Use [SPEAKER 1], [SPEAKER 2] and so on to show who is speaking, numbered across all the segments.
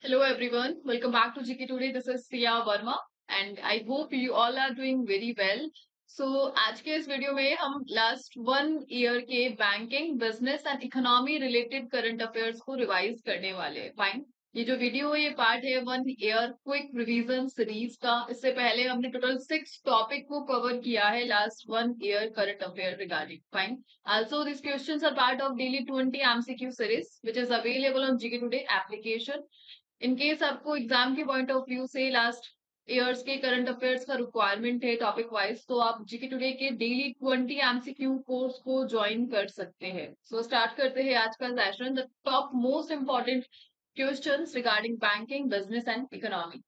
[SPEAKER 1] Hello everyone, welcome back to GK Today. This is Sia Verma and I hope you all are doing very well. So आज के इस video में हम last 1 year के banking, business and economy related current affairs को revise करने वाले हैं. फाइन. ये जो वीडियो है ये पार्ट है 1 ईयर क्विक रिवीजन सीरीज का. इससे पहले हमने टोटल 6 टॉपिक को कवर किया है last 1 year current affair regarding. Fine. Also, these questions are part of daily 20 MCQ series, which is available on GK Today application. In case आपको exam के point of view से last years के current affairs का requirement है topic wise, तो आप GK today के daily 20 MCQ course को ज्वाइन कर सकते हैं. सो स्टार्ट करते हैं आज का session. The top most important questions regarding banking, business and economy.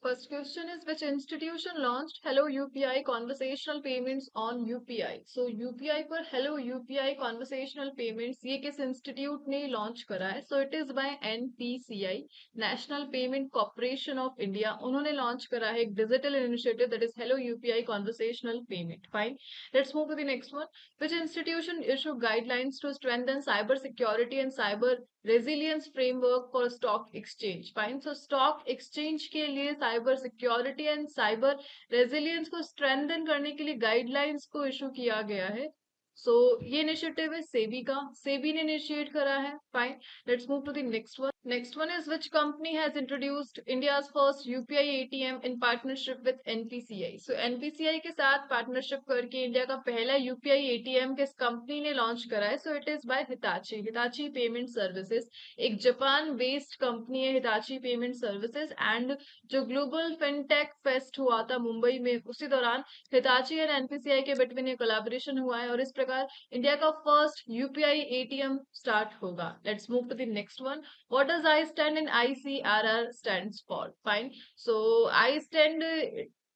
[SPEAKER 1] First question is, which institution launched Hello UPI conversational payments on UPI? So UPI पर Hello UPI conversational payments ये किस institute ने launch करा है? So it is by NPCI, National Payment Corporation of India. उन्होंने launch करा है एक digital initiative that is Hello UPI conversational payment. Fine. Let's move to the next one. Which institution issued guidelines to strengthen cyber security and cyber resilience framework for stock Exchange? Fine. So stock exchange के लिए cyber security and cyber resilience को strengthen करने के लिए guidelines को issue किया गया है. सो ये इनिशिएटिव है सेबी का. सेबी ने इनिशिएट करा है. Fine. Let's move to the next one. Next one is, which company has introduced India's first UPI ATM in partnership with NPCI? So NPCI के साथ पार्टनरशिप करके इंडिया का पहला यूपीआई एटीएम किस कंपनी ने लॉन्च करा है? So it is by Hitachi. Hitachi payment services एक जापान बेस्ड कंपनी है, हिताची पेमेंट सर्विसेज. एंड जो ग्लोबल फिनटेक फेस्ट हुआ था मुंबई में, उसी दौरान हिताची एंड एनपीसीआई के बिटवीन ये कोलैबोरेशन हुआ है और इस प्रकार इंडिया का फर्स्ट यूपीआई एटीएम स्टार्ट होगा. Let's move to the next one. What does I stand in ICRR stands for? Fine. So I stand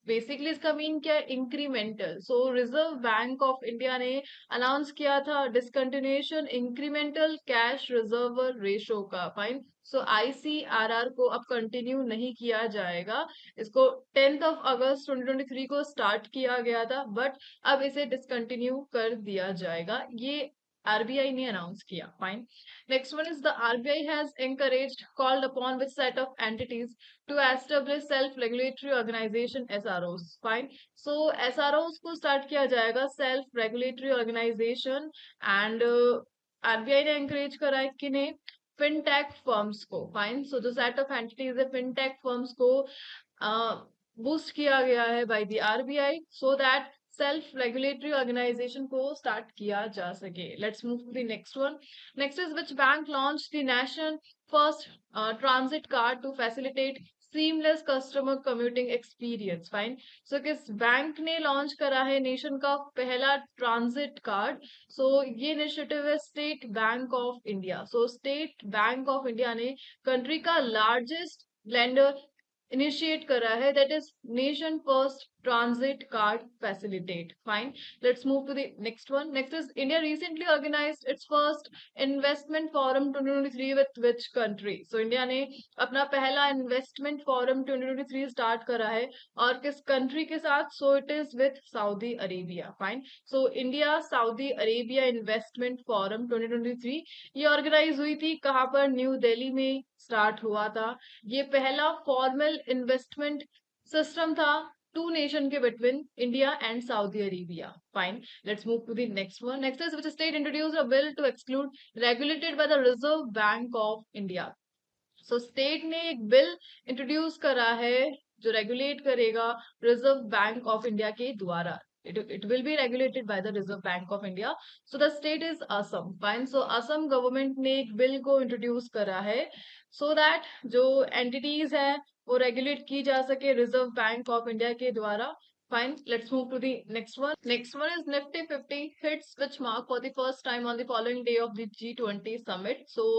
[SPEAKER 1] basically इसका मीन क्या है? Incremental. So reserve bank of India ने announce किया था discontinuation incremental cash reserve ratio का. Fine. So ICRR को अब continue नहीं किया जाएगा. इसको 10th ऑफ अगस्त 2023 को स्टार्ट किया गया था, बट अब इसे डिसकंटिन्यू कर दिया जाएगा. ये आरबीआई ने अनाउंस किया. Fine. Next one is, the RBI has encouraged called upon which set of entities to establish self regulatory organization SROs? Fine. So SROs को स्टार्ट किया जाएगा, self regulatory organisation. And RBI ने encourage करा है कि ने fintech firms को. Fine. So जो सेट ऑफ एंटिटीज है फिनटेक फर्म्स को बूस्ट किया गया है by the RBI so that self regulatory organisation को स्टार्ट किया जा सके. Let's move to the next one. Next is, which bank launch the national first transit card to facilitate seamless customer commuting experience? Fine. So किस bank ने launch करा है nation का पहला ट्रांजिट कार्ड? सो ये इनिशिएटिव है state bank of India. So State bank of India ने country का लार्जेस्ट लेंडर इनिशिएट करा है, that is nation first transit card facilitate. Fine. Let's move to the next one. Next is, India recently organised its first investment forum 2023 with which country? So India ने अपना पहला investment forum 2023 start करा है और किस country के साथ? सो it is with Saudi Arabia. Fine. So India Saudi Arabia investment forum 2023 ये ऑर्गेनाइज हुई थी कहाँ पर? न्यू दिल्ली में स्टार्ट हुआ था. ये पहला फॉर्मल इन्वेस्टमेंट सिस्टम था टू नेशन के between India and Saudi Arabia. Fine. Let's move to the next one. Next is, which state introduced a bill to exclude regulated by the Reserve bank of India? So state ने एक bill introduce करा है जो regulate करेगा reserve bank of India के द्वारा. It will be regulated by the Reserve Bank of India. So the state is Assam. Fine. So Assam government ने एक बिल को इंट्रोड्यूस करा है so that जो एंटिटीज है वो रेगुलेट की जा सके रिजर्व बैंक ऑफ इंडिया के द्वारा. Fine. Let's move to the next one. Next one is Nifty 50 hits which mark for the first time on the following day of the G20 summit. So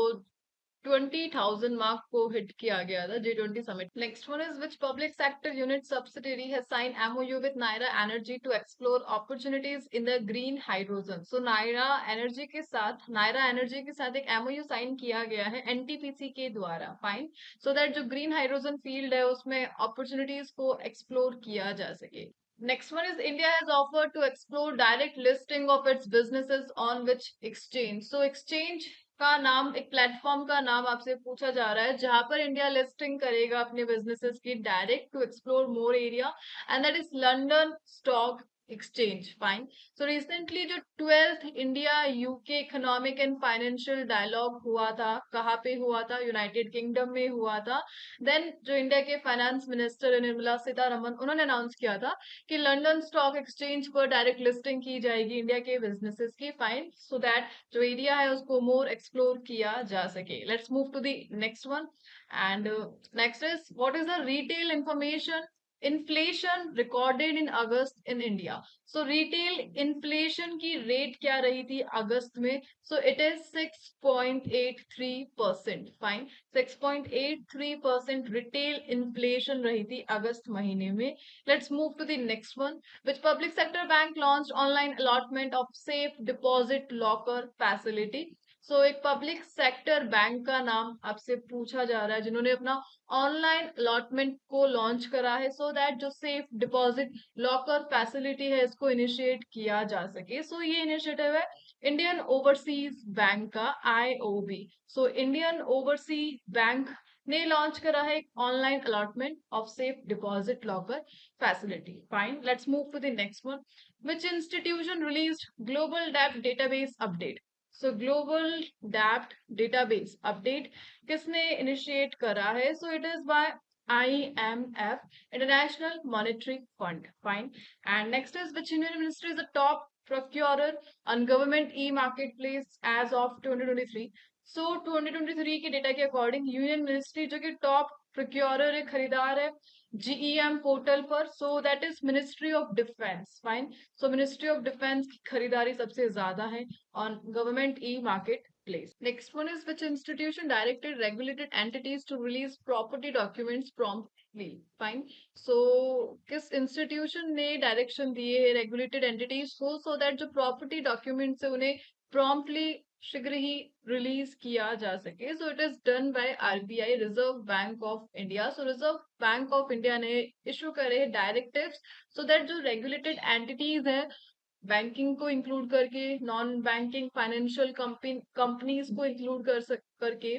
[SPEAKER 1] 20,000 mark को hit किया गया था G20 summit. Next one is, which public sector unit subsidiary has sign MOU with Nayara Energy to explore opportunities in the green hydrogen? So Nayara Energy के साथ एक MoU sign किया गया है एनटीपीसी के द्वारा. फाइन. सो दैट जो ग्रीन हाइड्रोजन फील्ड है उसमें अपॉर्चुनिटीज को एक्सप्लोर किया जा सके. Next one is, India has offered to explore direct listing of its businesses on which exchange? So exchange का नाम, एक प्लेटफॉर्म का नाम आपसे पूछा जा रहा है जहां पर इंडिया लिस्टिंग करेगा अपने बिजनेसेस की direct to explore more area, and that is London Stock Exchange. Fine. So recently जो 12th India UK economic and financial dialogue हुआ था, कहाँ पे हुआ था? यूनाइटेड किंगडम में हुआ था। देन जो इंडिया के फाइनेंस मिनिस्टर निर्मला सीतारमन, उन्होंने अनाउंस किया था कि लंदन स्टॉक एक्सचेंज पर डायरेक्ट लिस्टिंग की जाएगी इंडिया के बिजनेसेस की। फाइन। सो दैट जो एरिया है उसको मोर एक्सप्लोर किया जा सके। Let's move to the next one. And next is what is the retail information inflation recorded in August in India? So retail inflation की rate क्या रही थी अगस्त में? So it is 6.83%। Fine. 6.83% retail inflation रही थी अगस्त महीने में। Let's move to the next one. Which public sector bank launched online allotment of safe deposit locker facility? सो एक पब्लिक सेक्टर बैंक का नाम आपसे पूछा जा रहा है जिन्होंने अपना ऑनलाइन अलॉटमेंट को लॉन्च करा है, सो दैट जो सेफ डिपॉजिट लॉकर फैसिलिटी है इसको इनिशिएट किया जा सके। सो ये इनिशिएटिव है इंडियन ओवरसीज बैंक का, IOB। So Indian overseas bank ने लॉन्च करा है एक online allotment of safe deposit locker facility. Fine. Let's move to the next one. Which institution released Global DAP database update? So global DAP database update किसने initiate करा है? So it is by IMF, International Monetary Fund. Fine. And next is which Union Ministry is the top procurer on government e-marketplace as of 2023? So 2023 के data के according union ministry जो कि top प्रोक्योरर है, खरीदार है GEM portal पर, so that is ministry of defence. Fine. So ministry of defence की खरीदारी सबसे ज्यादा है on government e market place. Next one is which institution directed regulated entities to release property documents promptly? Fine. So किस institution ने direction दिए है regulated entities को, सो दैट जो प्रॉपर्टी डॉक्यूमेंट्स है उन्हें प्रॉम्प्टली शीघ्र ही रिलीज किया जा सके? So it is done by RBI, reserve bank of India. So reserve bank of India ने इशू करे डायरेक्टिव्स सो दैट जो रेगुलेटेड एंटिटीज है बैंकिंग को इंक्लूड करके, नॉन बैंकिंग फाइनेंशियल कंपनीज को इंक्लूड करके,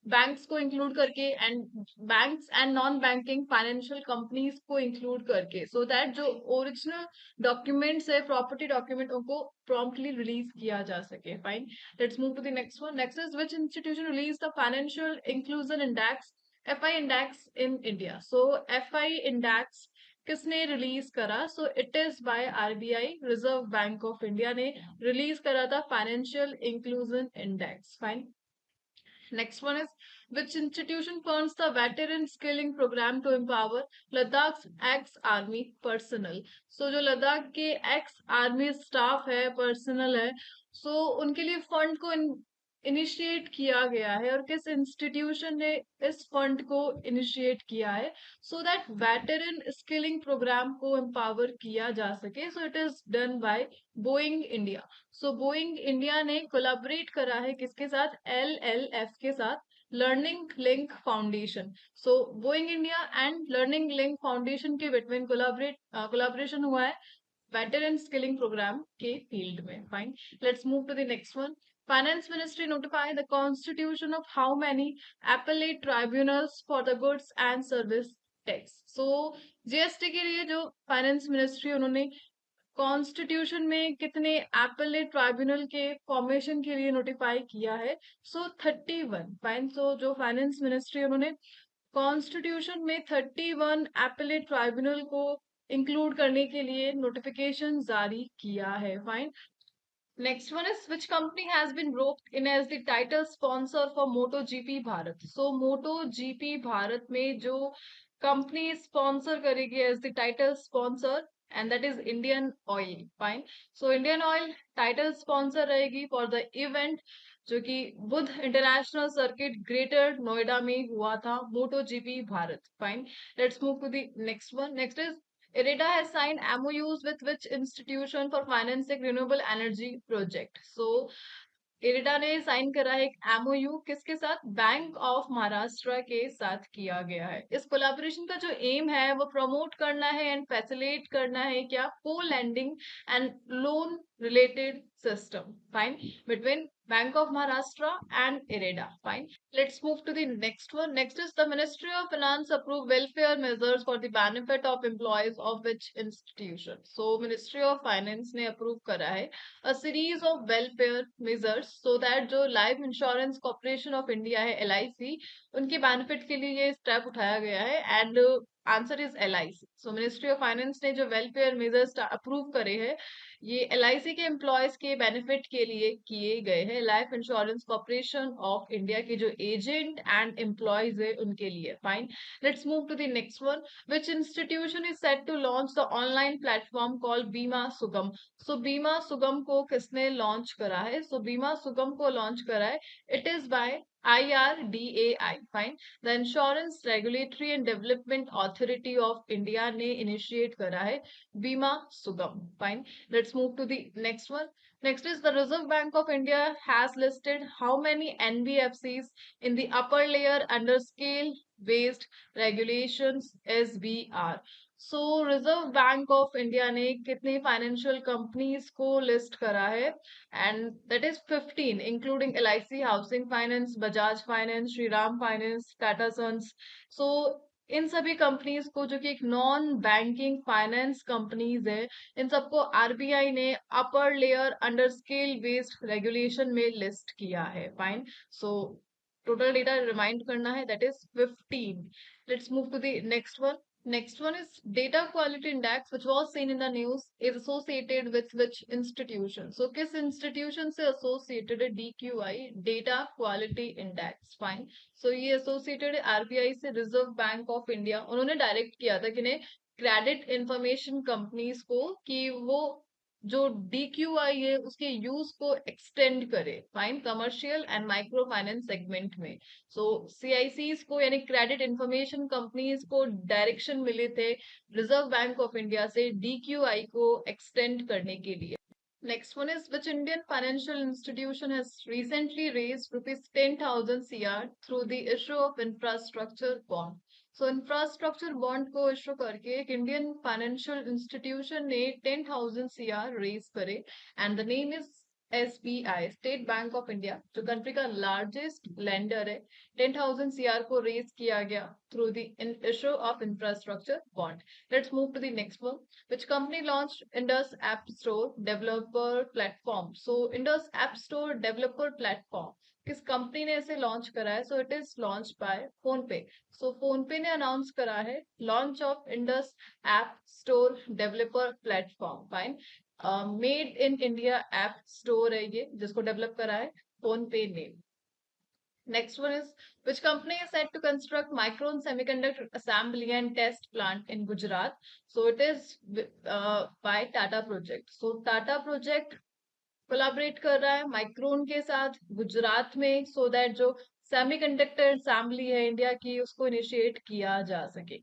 [SPEAKER 1] बैंक्स को इंक्लूड करके, and banks and non banking financial companies को इंक्लूड करके, सो दैट जो ओरिजिनल डॉक्यूमेंट्स है प्रॉपर्टी डॉक्यूमेंट उनको प्रॉम्प्टली रिलीज किया जा सके। Fine. Let's move to the next one. Next is which institution release the financial inclusion index, FI index in India? So FI index किसने release करा? सो it is bye RBI, reserve bank of India ने release करा था financial inclusion index. Fine. Next one is which institution funds the veteran skilling program to empower Ladakh's ex-army personnel? So जो लद्दाख के ex-army staff है, personnel है, so उनके लिए fund को इनिशिएट किया गया है और किस इंस्टीट्यूशन ने इस फंड को इनिशिएट किया है so that veteran skilling programme को एम्पावर किया जा सके? So it is done by Boeing India. So Boeing India ने कोलैबोरेट करा है किसके साथ? LLF के साथ, Learning Link Foundation. So Boeing India and Learning Link Foundation के बिटवीन कोलैबोरेशन हुआ है वेटरन स्किलिंग प्रोग्राम के फील्ड में। Fine. Let's move to the next one. Finance Ministry notify the constitution of how many appellate tribunals for the goods and service tax? So GST के लिए जो finance ministry उन्होंने constitution में कितने appellate tribunal के formation के लिए notify किया है? सो 31। फाइन। सो जो फाइनेंस मिनिस्ट्री उन्होंने कॉन्स्टिट्यूशन में 31 एपेलेट ट्राइब्यूनल को इंक्लूड करने के लिए नोटिफिकेशन जारी किया है। Fine. Next one is which company has been roped in as the title sponsor for MotoGP Bharat? So MotoGP Bharat में जो company sponsor करेगी as the title sponsor, and that is Indian Oil. Fine. So Indian Oil title sponsor रहेगी for the event जो कि Buddh International Circuit Greater Noida में हुआ था, MotoGP Bharat. Fine. Let's move to the next one. Next is IREDA has signed MOUs with which institution for financing renewable energy project? So IREDA ने sign करा है एक MOU किसके साथ? बैंक ऑफ महाराष्ट्र के साथ किया गया है। इस कोलैबोरेशन का जो एम है वो प्रमोट करना है एंड फैसिलिटेट करना है क्या? को lending and loan related system. Fine. Between Bank of Maharashtra and IREDA. Fine. Let's move to the next one. Next is the Ministry of Finance approve welfare measures for the benefit of employees of which institution. So Ministry of Finance ने approve करा है a series of welfare measures so that जो Life Insurance Corporation of India है LIC उनके benefit के लिए ये step उठाया गया है and answer is LIC. So ministry of finance ने जो वेलफेयर मेजर्स अप्रूव करे हैं ये LIC के एम्प्लॉयज के बेनिफिट के लिए किए गए हैं. Life insurance corporation of India के जो एजेंट एंड एम्प्लॉयज है उनके लिए. Fine. Let's move to the next one. Which institution is set to launch the online platform call Bima Sugam. सो बीमा सुगम को किसने लॉन्च करा है? सो बीमा सुगम को लॉन्च करा है it is bye IRDAI. Fine. The insurance regulatory and development authority of India ने इनिशिएट करा है बीमा सुगम. Fine. Let's move to the next one. Next is the Reserve Bank of India has listed how many NBFCs in the upper layer under scale based regulations SBR. So Reserve Bank of India ने कितनी financial companies को list करा है and that is 15 including LIC Housing Finance, Bajaj Finance, Shriram Finance, Tata Sons. So इन सभी companies को जो कि एक नॉन बैंकिंग फाइनेंस कंपनीज है इन सबको RBI ने upper layer under scale based regulation में लिस्ट किया है. Fine. So total data remind करना है that is 15. Let's move to the next one. Next one is data quality index which was seen in the news is associated with which institution. So किस institution से associated है DQI data quality index. Fine. So ये associated है RBI से Reserve Bank of India. उन्होंने direct किया था कि ने क्रेडिट इंफॉर्मेशन कंपनीज को कि वो जो DQI है उसके यूज को एक्सटेंड करे. Fine. Commercial and micro finance segment में. सो CICs को यानी क्रेडिट इंफॉर्मेशन कंपनीज को डायरेक्शन मिले थे रिजर्व बैंक ऑफ इंडिया से DQI को एक्सटेंड करने के लिए. Next one is which Indian financial institution has recently raised rupees 10,000 CR through the issue of infrastructure bond. So infrastructure bond को issue करके एक इंडियन फाइनेंशियल इंस्टीट्यूशन ने 10,000 CR raise करे and the name is SBI State bank of India जो country का largest lender है. 10,000 CR को raise किया गया through the issue of infrastructure bond. Let's move to the next one. Which company launched Indus App Store Developer Platform? So Indus App Store Developer Platform किस company ने इसे launch करा है? So it is launch by phone पे. सो phone पे ने announce करा है launch of Indus app store developer platform. Fine. Made in India app store है ये जिसको डेवलप करा है फोन पे ने. Next one is which company is set to construct Micron Semiconductor Assembly and Test Plant in Gujarat? So it is by Tata Project. So Tata Project collaborate कर रहा है माइक्रोन के साथ गुजरात में सो दैट जो सेमीकंडक्टर असेंबली है India की उसको इनिशिएट किया जा सके.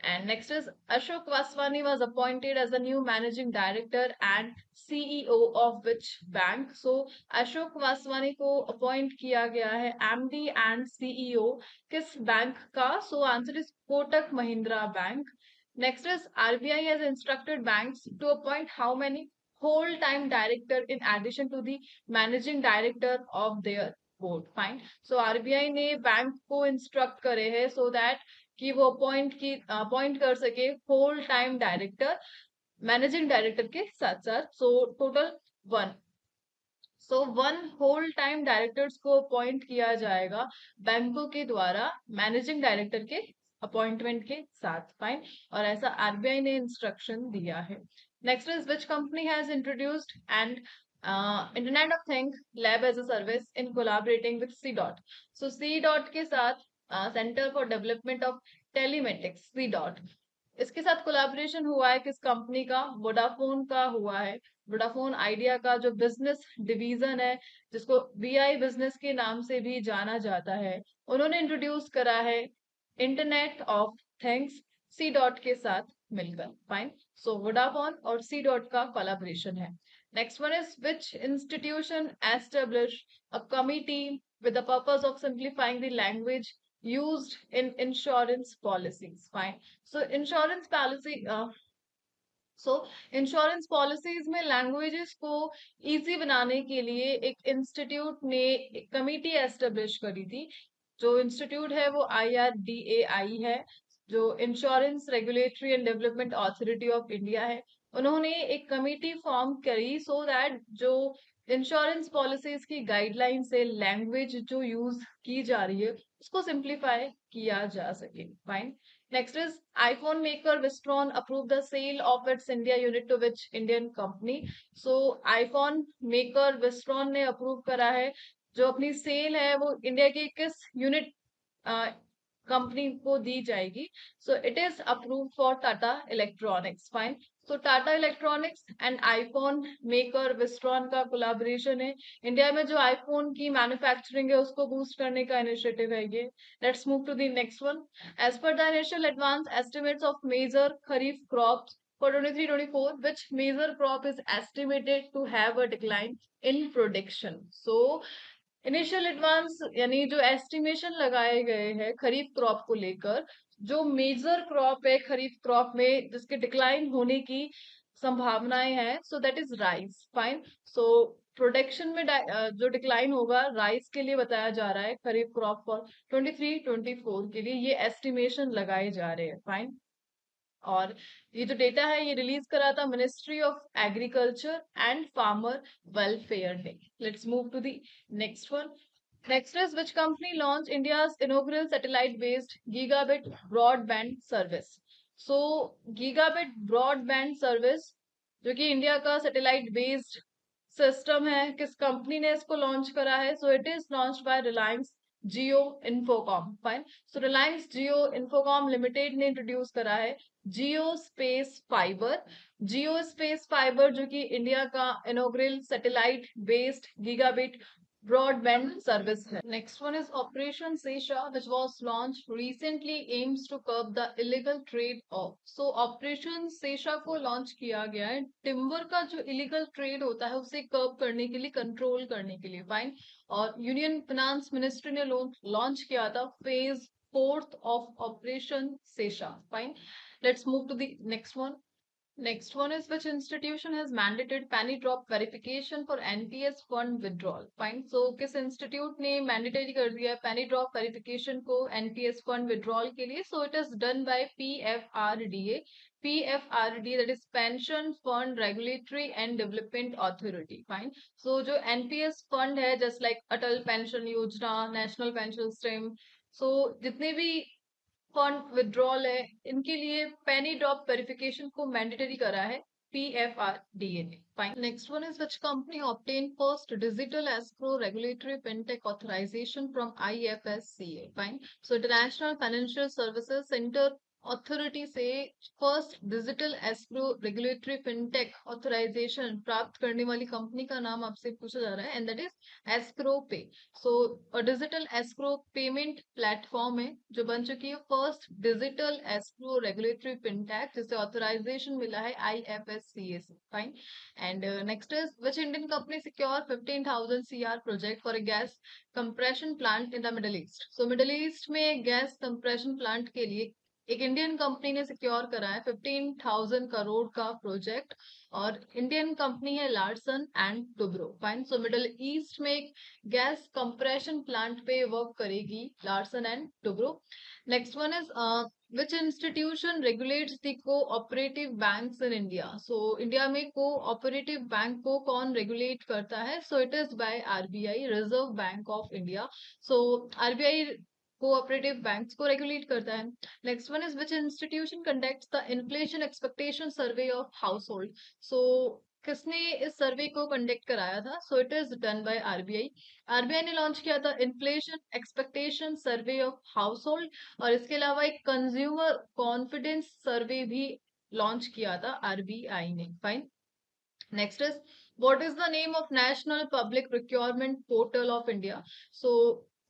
[SPEAKER 1] And next is Ashok Vaswani was appointed as the new managing director and CEO of which bank? So Ashok Vaswani को अपॉइंट किया गया है MD and CEO किस बैंक का? So answer is Kotak Mahindra Bank. Next is RBI has instructed banks to appoint how many whole time director in addition to the managing director of their board. Fine. So RBI ने bank को instruct करे है so that कि वो appoint कर सके whole time director managing director के साथ साथ. So total 1. So 1 whole time directors को अपॉइंट किया जाएगा बैंकों के द्वारा मैनेजिंग डायरेक्टर के अपॉइंटमेंट के साथ. फाइन. और ऐसा RBI ने इंस्ट्रक्शन दिया है. Next is which company has introduced and internet of things lab as a service in collaborating with C. So C. के साथ Centre for Development of Telematics C. इसके साथ कोलैबोरेशन हुआ है किस कंपनी का? वोडाफोन का हुआ है. वोडाफोन आइडिया का जो बिजनेस डिवीजन है जिसको VI बिजनेस के नाम से भी जाना जाता है उन्होंने इंट्रोड्यूस करा है इंटरनेट ऑफ थिंग्स C. के साथ मिलकर. फाइन. सो वोडाफोन और C. का कोलैबोरेशन है. Next one is which institution establish a committee with the purpose of simplifying the language used in insurance policies. Fine. So insurance policy so insurance policies में languages को easy बनाने के लिए एक institute ने एक कमिटी एस्टेब्लिश करी थी। जो इंस्टीट्यूट है वो IRDAI है, जो insurance regulatory and development authority of India है। उन्होंने एक कमिटी फॉर्म करी सो दैट जो इंश्योरेंस पॉलिसीज की गाइडलाइन से लैंग्वेज जो यूज की जा रही है उसको सिंप्लीफाई किया जा सके। Fine. Next is iPhone maker Wistron approved the sale of its India unit to which Indian company. So iPhone maker Wistron ने अप्रूव करा है जो अपनी सेल है वो इंडिया की किस यूनिट कंपनी को दी जाएगी। सो it is approve for Tata electronics. Fine. So Tata electronics and iPhone maker Wistron का कोलाबोरेशन है। इंडिया में जो आईफोन की मैन्युफैक्चरिंग है उसको बूस्ट करने का इनिशिएटिव है ये। Let's move to the next one. As per the initial advance estimates of major kharif crops for 23-24, which major crop is estimated to have a decline in production. So, initial advance यानी जो estimation लगाए गए हैं खरीफ crop को लेकर, जो major crop है खरीफ crop में जिसके डिक्लाइन होने की संभावनाएं हैं, सो that is rice. Fine. So production में जो डिक्लाइन होगा राइस के लिए बताया जा रहा है खरीफ क्रॉप फॉर 23-24 के लिए ये एस्टिमेशन लगाए जा रहे हैं। फाइन। और ये जो डेटा है ये रिलीज करा था ministry of agriculture and farmer welfare ने। Let's move to the next one. Next is which company launch India's inaugural satellite based gigabit broadband service. So gigabit broadband service जो कि इंडिया का satellite based system है, किस company ने इसको launch करा है। So it is launch by Reliance Jio Infocom. Fine. So Reliance Jio Infocom limited ने इंट्रोड्यूस करा है जियो स्पेस फाइबर। जियो स्पेस फाइबर जो कि इंडिया का inaugural satellite based gigabit broadband service है। Next one is Operation Sesha, which was launched recently, aims to curb the illegal trade of. So Operation Sesha को launch किया गया है timber का जो इलीगल ट्रेड होता है उसे कर्ब करने के लिए, कंट्रोल करने के लिए। फाइन। और यूनियन फाइनेंस मिनिस्ट्री ने लॉन्च किया था फेज 4th ऑफ ऑपरेशन सेशा। Fine. Let's move to the next one. Next one is which institution has mandated penny drop verification for NPS fund withdrawal? Fine. So किस institute ने mandatory कर दिया है penny drop verification को NPS fund withdrawal के लिए? So it is done by PFRDA. PFRDA, that is Pension Fund Regulatory and Development Authority. Fine. So जो NPS fund है just like Atal Pension Yojana, National Pension Scheme, so जितने भी fund withdrawal है इनके लिए penny drop verification को mandatory करा है PFRDA ने। Fine. Next one is which company obtain first digital escrow regulatory fintech authorisation from IFSCA। Fine. So international financial services centre authority से first digital escrow regulatory fintech authorisation प्राप्त करने वाली company का नाम आपसे पूछा जा रहा है एंड दैट इज एस्क्रो पे। So digital escrow payment platform है जो बन चुकी है first digital escrow regulatory fintech जिसे ऑथराइजेशन मिला है IFSCA से। Fine. And next is which Indian company secure 15,000 CR project for a gas compression plant in the middle east. So middle east में गैस कंप्रेशन प्लांट के लिए एक Indian company ने secure करा है 15,000 करोड़ का प्रोजेक्ट और इंडियन कंपनी है Larsen and Toubro. Fine. So middle east में एक गैस कंप्रेशन प्लांट पे वर्क करेगी Larsen and Toubro. Next one is which institution regulates the cooperative banks in India? So India में कोऑपरेटिव बैंक को कौन regulate करता है? So it is by RBI, reserve bank of India. So RBI cooperative banks को regulate करता है। Next one is which institution conducts the inflation expectation survey of household. So किसने इस survey को कंडक्ट कराया था? So it is done by RBI. RBI ने launch किया था inflation expectation survey of household और इसके अलावा एक कंज्यूमर कॉन्फिडेंस सर्वे भी लॉन्च किया था आरबीआई ने। Fine. Next is what is the name of National Public Procurement Portal of India? So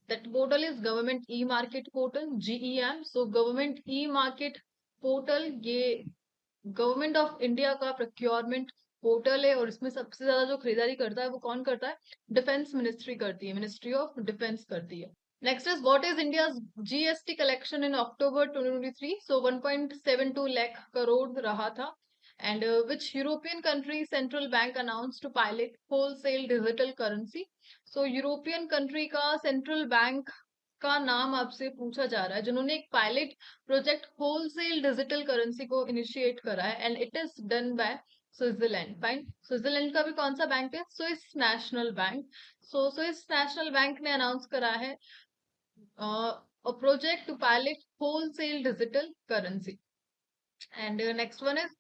[SPEAKER 1] that portal is Government E-Market Portal, GEM. So Government E-Market Portal ये government of India का procurement portal है और इसमें सबसे ज्यादा जो खरीदारी करता है वो कौन करता है? डिफेंस मिनिस्ट्री करती है, मिनिस्ट्री ऑफ डिफेंस करती है। Next is what is India GST collection in October 2023? So 1.72 lakh crore रहा था। And which European country central bank announced to pilot wholesale digital currency? So European country का सेंट्रल बैंक का नाम आपसे पूछा जा रहा है जिन्होंने एक pilot project wholesale digital currency को इनिशिएट करा है and it is done by Switzerland. Fine, Switzerland का भी कौन सा बैंक है? Swiss National Bank. So Swiss National Bank ने अनाउंस करा है a project to pilot wholesale digital currency. And next one is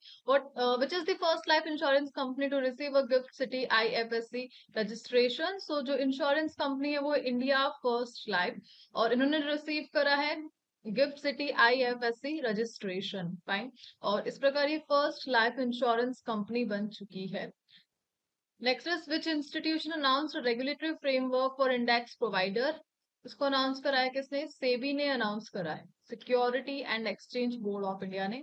[SPEAKER 1] which is the first life insurance company to receive a Gift City IFSC registration? So जो insurance company है वो India First Life और इन्होंने receive करा है gift city IFSC registration. Fine, और इस प्रकार ये फर्स्ट लाइफ इंश्योरेंस कंपनी बन चुकी है। Next is which institution announced regulatory framework for index provider? इसको अनाउंस करा है किसने? सेबी ने अनाउंस करा है, security and exchange board of India ने।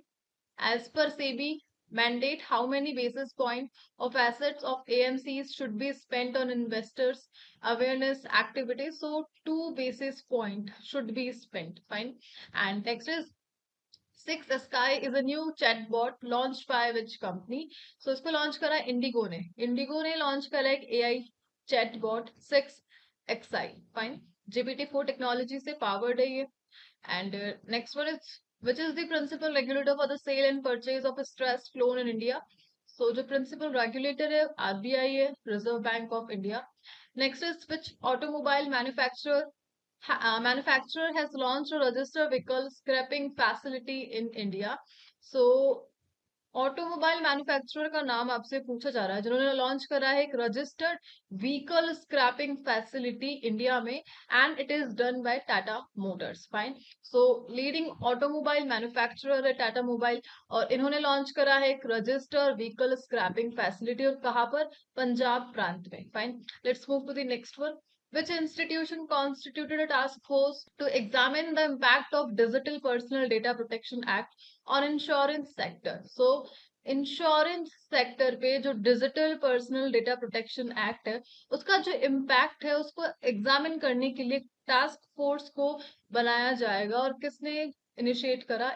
[SPEAKER 1] As per SEBI mandate, how many basis point of assets of AMCs should be spent on investors awareness activities? So 2 basis point should be spent. Fine. And next is Six Sky is a new chatbot launched by which company? So इसको launch करा Indigo ने। Indigo ने launch करा एक AI chatbot 6XI। Fine, GPT-4 technology से powered है ये। And next one is which is the principal regulator for the sale and purchase of a stressed loan in India? So जो principal regulator है RBI है, Reserve Bank of India. Next is which automobile manufacturer has launched a registered vehicle scrapping facility in India? So automobile manufacturer का नाम आपसे पूछा जा रहा है जिन्होंने लॉन्च करा है एक registered vehicle scrapping facility India में and it is done by Tata Motors. Fine, so leading automobile manufacturer है टाटा मोबाइल और इन्होंने लॉन्च करा है एक रजिस्टर्ड व्हीकल स्क्रैपिंग फैसिलिटी और कहाँ पर? पंजाब प्रांत में। Fine, let's move to the next one. Which institution constituted a task force to examine the impact of Digital Personal Data Protection Act और इंश्योरेंस सेक्टर? सो इंश्योरेंस सेक्टर पे जो digital personal data protection act है उसका जो impact है उसको examine करने के लिए टास्क फोर्स को बनाया जाएगा और किसने इनिशिएट करा?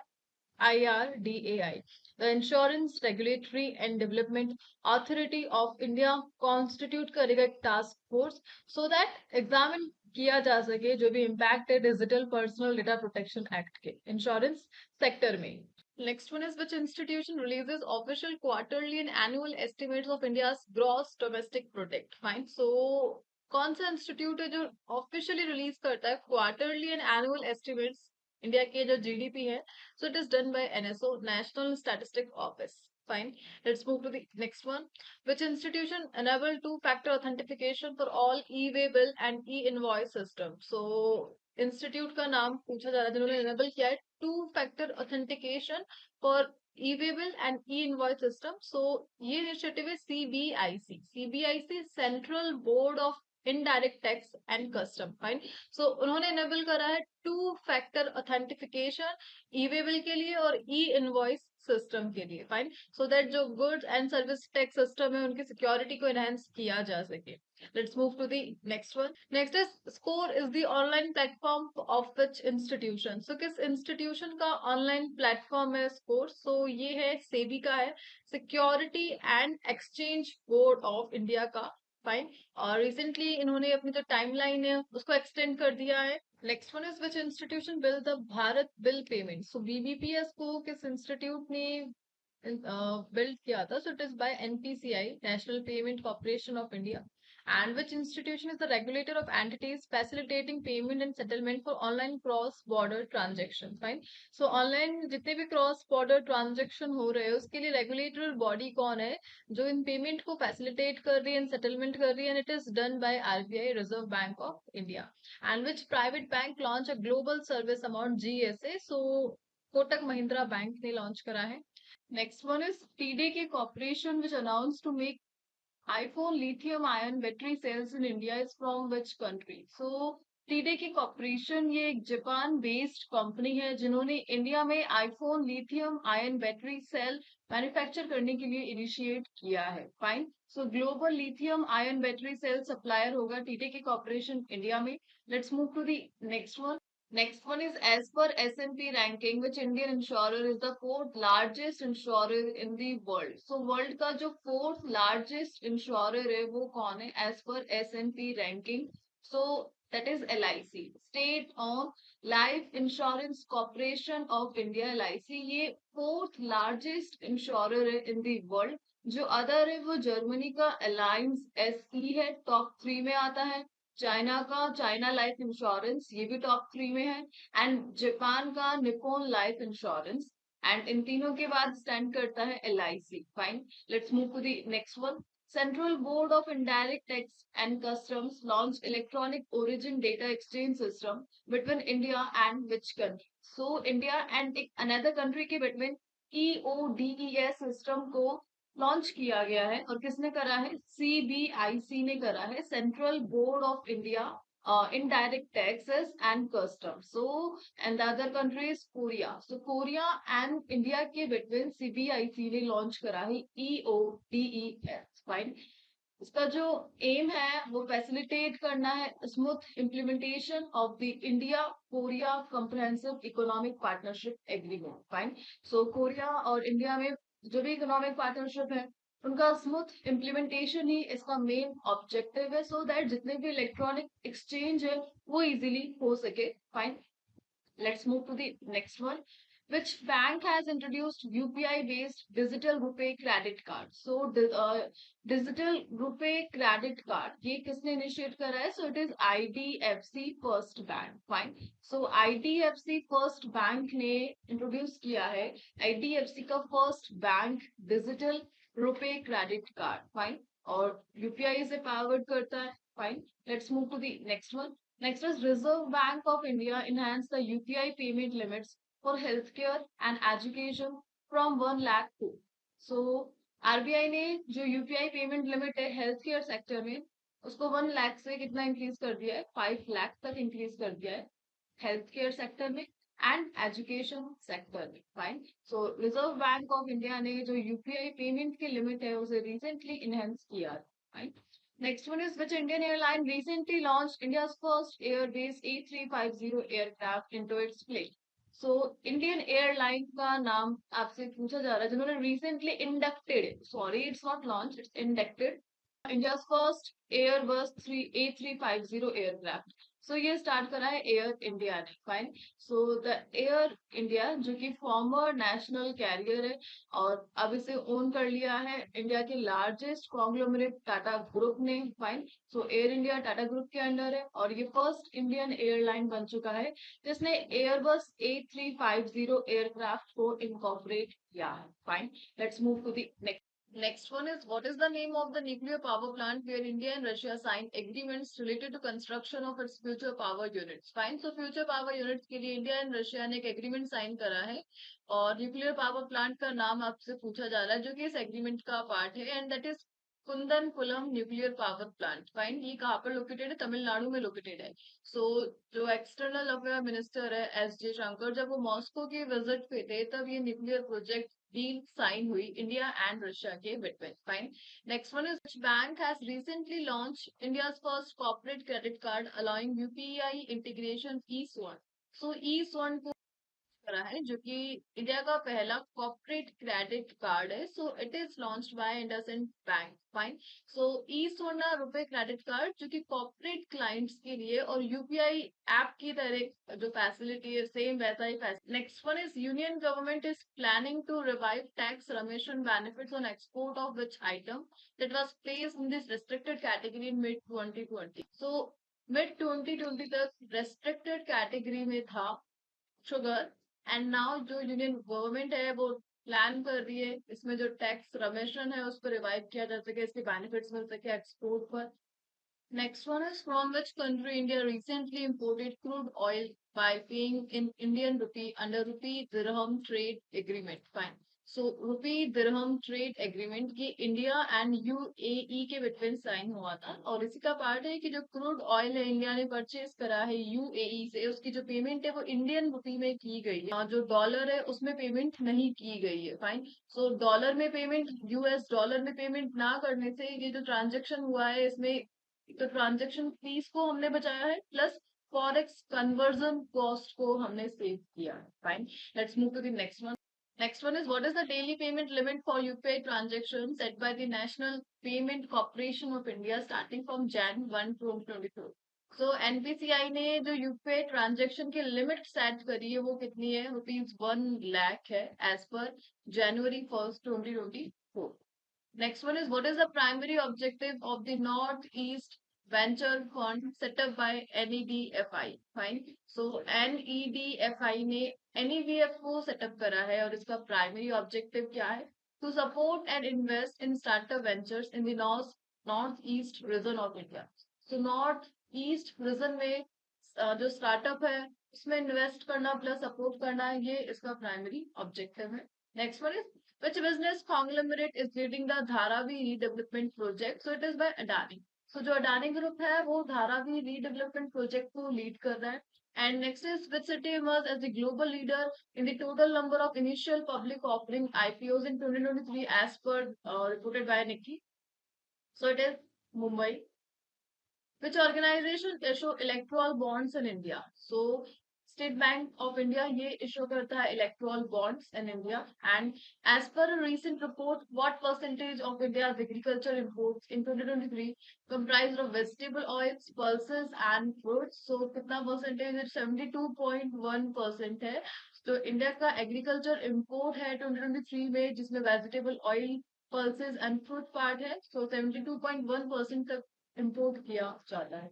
[SPEAKER 1] IRDAI, the Insurance Regulatory and Development Authority of India constitute करेगा एक task force so that examine किया जा सके जो भी इम्पैक्ट है digital personal data protection act के इंश्योरेंस सेक्टर में। Next one is which institution releases official quarterly and annual estimates of India's gross domestic product? Fine. So कौन सा इंस्टीट्यूट है जो ऑफिशियली रिलीज करता है quarterly and annual estimates India के जो जीडीपी है? So it is done bye NSO, national statistic office. Fine. Let's move to the next one. Which institution enable two-factor authentication for all e-way bill and e-invoice system? So institute का नाम पूछा जा रहा है जिन्होंने enable किया है two-factor authentication for e-way bill and e-invoice system. So ये initiative है CBIC, CBIC central board of indirect tax and custom. Fine, so उन्होंने एनेबल करा है two factor authentication e way bill के लिए और ई इनवॉइस सिस्टम के लिए। फाइन, सो दैट जो goods and service tax system है उनकी सिक्योरिटी को एनहांस किया जा सके। Let's move to the next one. Next is score is the online platform of which institution? So किस इंस्टीट्यूशन का ऑनलाइन प्लेटफॉर्म है स्कोर? सो ये है सेबी का है, security and exchange board of India का। फाइन, और रिसेंटली इन्होंने अपनी जो टाइमलाइन है उसको एक्सटेंड कर दिया है। Next one is which institution bill the Bharat bill payment? So BBPS को किस इंस्टीट्यूट ने बिल्ड किया था? So it is bye NPCI, national payment corporation of India. And which institution is the regulator of entities facilitating payment and settlement for online cross-border transaction? Fine. So online जितने भी cross border transaction हो रहे हैं उसके लिए regulatory body कौन है जो इन पेमेंट को facilitate कर रही है and settlement कर रही है? And it is done by RBI, Reserve Bank of India. And which private bank launched a global service amount GSA? So Kotak Mahindra bank ने लॉन्च करा है। Next one is TDK Corporation which announced to make iPhone lithium-ion battery cells in India is from which country? So TDK Corporation ये एक Japan based company है जिन्होंने India में iPhone lithium ion battery cell manufacture करने के लिए initiate किया है। Fine, so global lithium ion battery cell supplier होगा TDK कॉर्पोरेशन इंडिया में। Let's move to the next one. Next one is as per S&P ranking, which Indian insurer is the fourth largest insurer in the world. So world का जो fourth largest insurer है वो कौन है as per S&P ranking? So that is LIC, State Owned Life Insurance Corporation of India. LIC ये fourth largest insurer है in the world. जो other है वो जर्मनी का अलायंस SE है, टॉप 3 में आता है। चाइना का चाइना लाइफ इंश्योरेंस ये भी टॉप 3 में है, एंड जापान का निप्पॉन लाइफ इंश्योरेंस, एंड इन तीनों के बाद स्टैंड करता है LIC। Fine, let's move to the next one. Central board of indirect tax and customs launch electronic origin data exchange system between India and which country? So India and एक another country के between EODES system को launch किया गया है, और किसने करा है? CBIC ने करा है, central board of India indirect taxes and custom. So and the other country is Korea. So Korea and India के बिटवीन CBIC ने लॉन्च करा है EODES। फाइन, इसका जो एम है वो फैसिलिटेट करना है smooth implementation of the India Korea comprehensive economic partnership agreement. Fine, so Korea और इंडिया में जो भी इकोनॉमिक पार्टनरशिप है उनका स्मूथ इम्प्लीमेंटेशन ही इसका मेन ऑब्जेक्टिव है, सो दैट जितने भी इलेक्ट्रॉनिक एक्सचेंज है वो इजीली हो सके। Fine, let's move to the next one. Which bank has introduced UPI based digital rupee credit card? So digital rupee credit card ये किसने इनिशिएट करा है? So it is IDFC First Bank. Fine. So IDFC First Bank ने introduce किया है IDFC का first bank digital RuPay credit card. Fine, और UPI से पावर्ड करता है। Fine, let's move to the next one. Next is Reserve Bank of India enhanced the UPI payment limits for healthcare and education from 1 lakh to. So RBI ने जो UPI payment limit है health care sector में उसको 1 लाख से कितना increase कर दिया है? 5 लाख तक इंक्रीज कर दिया है हेल्थ केयर सेक्टर में एंड एजुकेशन सेक्टर में। Fine, so reserve bank of India ने जो यूपीआई पेमेंट की लिमिट है उसे रिसेंटली इनहेंस किया है। Fine, next one is which Indian airline recently launched India's first air-based A350 aircraft into its fleet? So Indian airline का नाम आपसे पूछा जा रहा है जिन्होंने recently inducted, sorry it's not launched, it's inducted India's first Airbus 3 A350 aircraft. So ये start करा है एयर इंडिया ने। Fine, so the air India जो कि फॉर्मर नेशनल कैरियर है और अब इसे ओन कर लिया है इंडिया के लार्जेस्ट कॉन्ग्लोमरेट टाटा ग्रुप ने। फाइन, सो एयर इंडिया टाटा ग्रुप के अंडर है और ये फर्स्ट इंडियन एयरलाइन बन चुका है जिसने एयरबस A350 एयरक्राफ्ट को इनकॉर्पोरेट किया है। Fine, let's move to the next. Next one is what is the name of the nuclear power plant where India and Russia signed agreements related to construction of its future power units? Fine, so future power units के लिए India and Russia ने एक agreement sign करा है और nuclear power plant का नाम आपसे पूछा जा रहा है जो कि इस एग्रीमेंट का पार्ट है, and that is Kudankulam nuclear power plant. Fine, ये कहाँ पर लोकेटेड है? तमिलनाडु में लोकेटेड है। सो जो एक्सटर्नल अफेयर मिनिस्टर है S J Shankar, जब वो मॉस्को के विजिट पे थे तब ये न्यूक्लियर प्रोजेक्ट डील साइन हुई इंडिया एंड रशिया के between. Fine, next one is which bank has recently launch India's first corporate credit card allowing UPI integration E-Swan? So E-Swan को करा है जो कि इंडिया का पहला कॉर्पोरेट क्रेडिट कार्ड है। So it is launched by IndusInd bank. Fine, so e Sona RuPay credit card जो कि कॉर्पोरेट क्लाइंट्स के लिए और यूपीआई ऐप की तरह जो फैसिलिटी है सेम वैसा ही facility. Next one is union government is planning to revive tax remission benefits on export of which item that was placed in this restricted category in mid 2020? So mid 2020 तक restricted category में था sugar, and now जो union government है वो plan कर रही है इसमें जो टैक्स रमेशन है उसको रिवाइव किया जा सके, इसके बेनिफिट्स मिल सके एक्सपोर्ट पर। Next one is from which country India recently imported crude oil by paying in Indian rupee under rupee dirham trade agreement? Fine. So rupee dirham trade agreement ये India and UAE के between sign हुआ था और इसी का part है कि जो क्रूड ऑयल है इंडिया ने परचेज करा है यूएई से, उसकी जो पेमेंट है वो इंडियन रुपी में की गई है और जो डॉलर है उसमें पेमेंट नहीं की गई है। फाइन, सो डॉलर में पेमेंट, यूएस डॉलर में पेमेंट ना करने से ये जो ट्रांजेक्शन हुआ है इसमें तो ट्रांजेक्शन फीस को हमने बचाया है, प्लस फॉरेक्स कन्वर्जन कॉस्ट को हमने सेव किया। Fine, let's move to the next one. Next one is, what is the daily payment limit for UPI transactions set by the National Payment Corporation of India starting from Jan 1, 2022? So NPCI ने जो UPI transaction की limit set करी है वो कितनी है? ₹1 लाख है as per January 1, 2024। Next one is, what is the primary objective of the Northeast Venture Fund set up by NEDFI? Fine. So NEDFI ने NEVF को सेटअप करा है और इसका प्राइमरी ऑब्जेक्टिव क्या है? To support and invest in startup ventures in the northeast region of India. So north east region में जो स्टार्टअप है उसमें इन्वेस्ट करना प्लस सपोर्ट करना, ये इसका प्राइमरी ऑब्जेक्टिव है। Next one is, which business conglomerate is leading the Dharavi redevelopment project? So it is by Adani. So जो अडानी ग्रुप है वो धारावी रीडेवलपमेंट प्रोजेक्ट को लीड कर रहा है। And next is, which city emerged as the global leader in the total number of initial public offering IPOs in 2023 as per reported by Nikki? So it is Mumbai. Which organization issue electoral bonds in India? So State Bank of India ये issue करता है electoral bonds in India. And as per a recent report, what percentage of India's agriculture imports in 2023 comprised of vegetable oils, pulses and fruits? So कितना percentage है? 72.1% है। तो India का agriculture import है 2023 में जिसमें vegetable oil, pulses and fruit part है। So 72.1% तक import किया जाता है।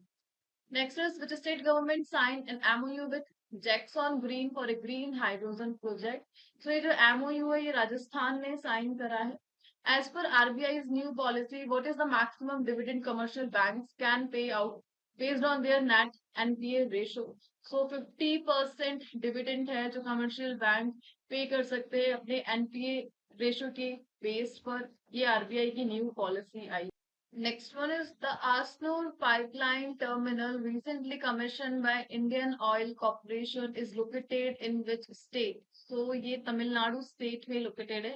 [SPEAKER 1] Next is, which state government signed an MOU with Jackson Green for a green hydrogen project? So ये जो MOU है ये राजस्थान ने साइन करा है। As per RBI's new policy, what is the maximum dividend commercial banks can pay out based on their net NPA ratio? So 50% dividend है जो commercial bank पे कर सकते हैं अपने NPA रेशियो के बेस पर। ये RBI की new policy I. Next one is, the Asnur pipeline terminal recently commissioned by Indian Oil Corporation is located in which state? So ये तमिलनाडु state में located है।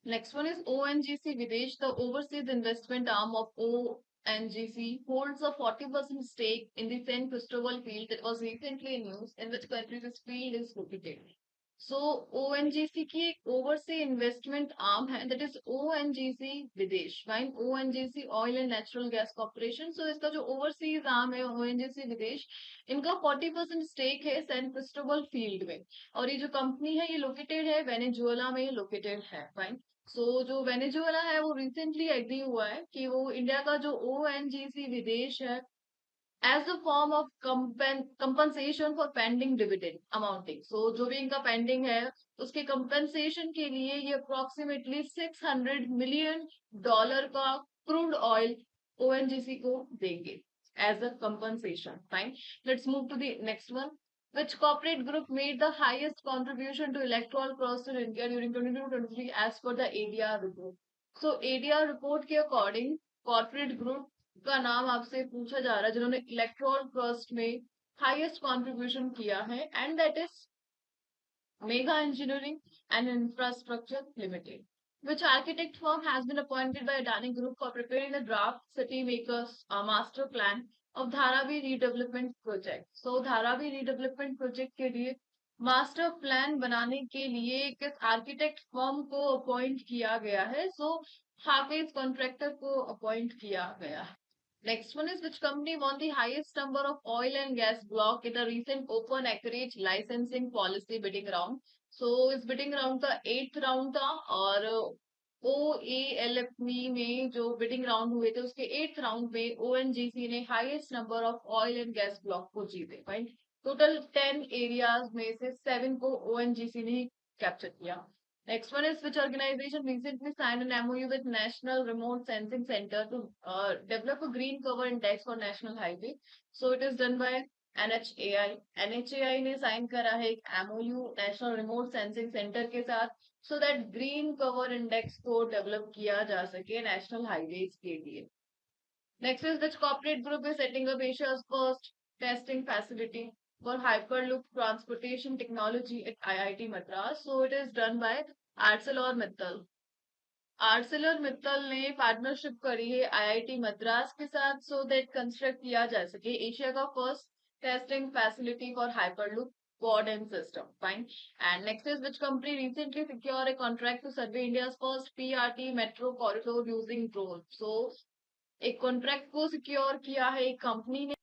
[SPEAKER 1] Next one is ONGC Videsh, the overseas investment arm of ONGC, holds a 40% stake in the San Cristobal field that was recently in news. In which country this field is located? So ONGC की एक oversea investment arm है, that is ONGC Videsh. Fine, ONGC oil and natural gas corporation. So इसका जो overseas arm है ONGC विदेश, इनका 40% stake है San Cristobal field में। और ये जो कंपनी है ये लोकेटेड है वेनेजुएला में लोकेटेड है। फाइन, सो जो वेनेजुएला है वो रिसेंटली एग्री हुआ है कि वो इंडिया का जो ONGC विदेश है as a form of compensation for pending dividend amounting. So जो भी इनका पेंडिंग है उसके compensation के लिए ये approximately $600 million का crude oil ONGC को देंगे as a compensation. Fine. Let's move to the next one. Which corporate group made the highest contribution to electoral cost in India during 2022-23 as per the ADR report? So ADR report के according corporate group का नाम आपसे पूछा जा रहा है जिन्होंने Electral trust में हाईएस्ट कंट्रीब्यूशन किया है, and that is mega engineering and infrastructure limited. Which architect firm has been appointed by Adani Group for preparing the draft city makers master plan of Dharavi redevelopment project? So Dharavi redevelopment project के लिए master plan बनाने के लिए किस architect firm को appoint किया गया है? सो हाफिज कॉन्ट्रैक्टर को अपॉइंट किया गया है। Next one is, which company won the highest number of oil and gas block in a recent open acreage licensing policy bidding round? So इस bidding round का 8th round था और OALFB में जो bidding round हुए थे उसके 8th round में ONGC ने highest number of oil and gas block को जीते। Fine. Total 10 areas में से 7 को ONGC ने capture किया। Next one is, which organization recently signed an MOU with National Remote Sensing Center to develop a green cover index for national highway? So it is done by NHAI. NHAI ने sign करा है एक MOU national remote sensing centre के साथ, so that green cover index को develop किया जा सके नेशनल हाईवेज के लिए। Next is, which corporate group is setting up Asia's first testing facility for Hyperloop transportation technology at IIT Madras? So it is done by ArcelorMittal. ArcelorMittal ने partnership करी है IIT Madras के साथ सो दैट कंस्ट्रक्ट किया जा सके Asia का first testing facility for Hyperloop pod and system. Fine. And next is which company recently secured a contract to survey India's first PRT metro corridor using drone. So एक contract को secure किया है एक कंपनी ने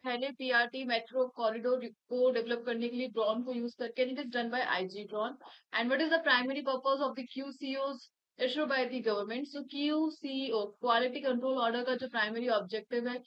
[SPEAKER 1] पहले PRT metro corridor को develop करने के लिए ड्रोन को यूज करके it is done by IG drone and what is the primary purpose of the QCOs issue by the government so QCO quality control order का जो प्राइमरी ऑब्जेक्टिव है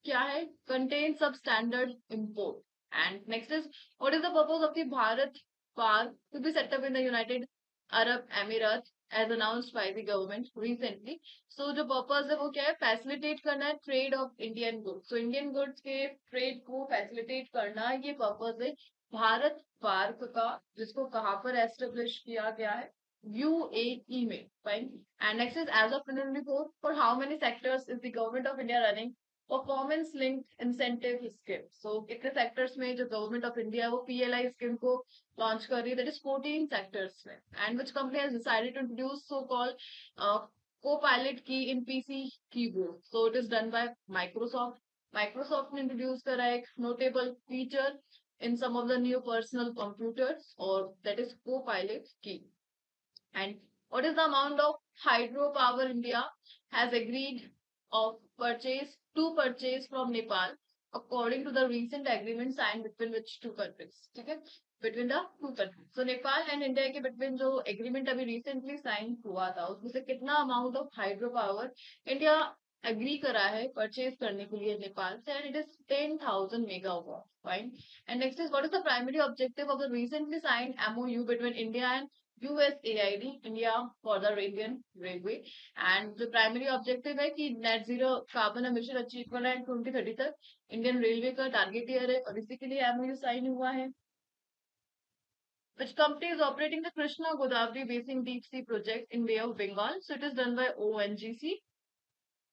[SPEAKER 1] क्या है contain sub standard import and next is what is the purpose of the Bharat park to be set up in the United Arab Emirate as announced by the government recently so जो purpose है वो क्या है facilitate करना है trade of Indian goods so Indian goods के trade को facilitate करना ये पर्पस है भारत पार्क का जिसको कहाँ पर एस्टेब्लिश किया गया है यूएई में fine and next is as of 2024 for how many sectors is the government of India running performance linked incentive scheme so कितने सेक्टर्स में जो गवर्नमेंट ऑफ इंडिया है वो पीएलआई स्कीम को launch कर रही है that is 14 sectors में and which company has decided to introduce so called co-pilot key in PC keyboard so it is done by Microsoft ने introduce करा एक notable feature in some of the new personal computers or that is co-pilot key and what is the amount of hydropower India has agreed of purchase from Nepal according to the recent agreement signed between which two countries. ठीक है between the two countries. So Nepal and India के between जो agreement अभी recently sign हुआ था उसमें से कितना amount of hydropower India agree करा है purchase करने के लिए नेपाल से and it is 10,000 megawatt. Fine. And next is what is the primary objective of the recently signed MOU between India and USAID India for the Indian Railway and the primary objective है कि net zero carbon emission achieve करना है 2030 तक Indian railway का target year है और इसी के लिए एमओयू साइन हुआ है which company is operating the Krishna Godavari Basin Deep Sea project in Bay of Bengal. So it is done by ONGC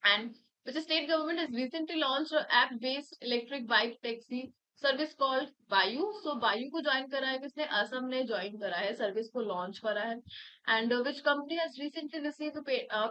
[SPEAKER 1] and which the state government has recently launched an app-based electric bike taxi service called Bayu. So Bayu को join करा है किसने असम ने join करा है service को launch करा है and which company has recently received a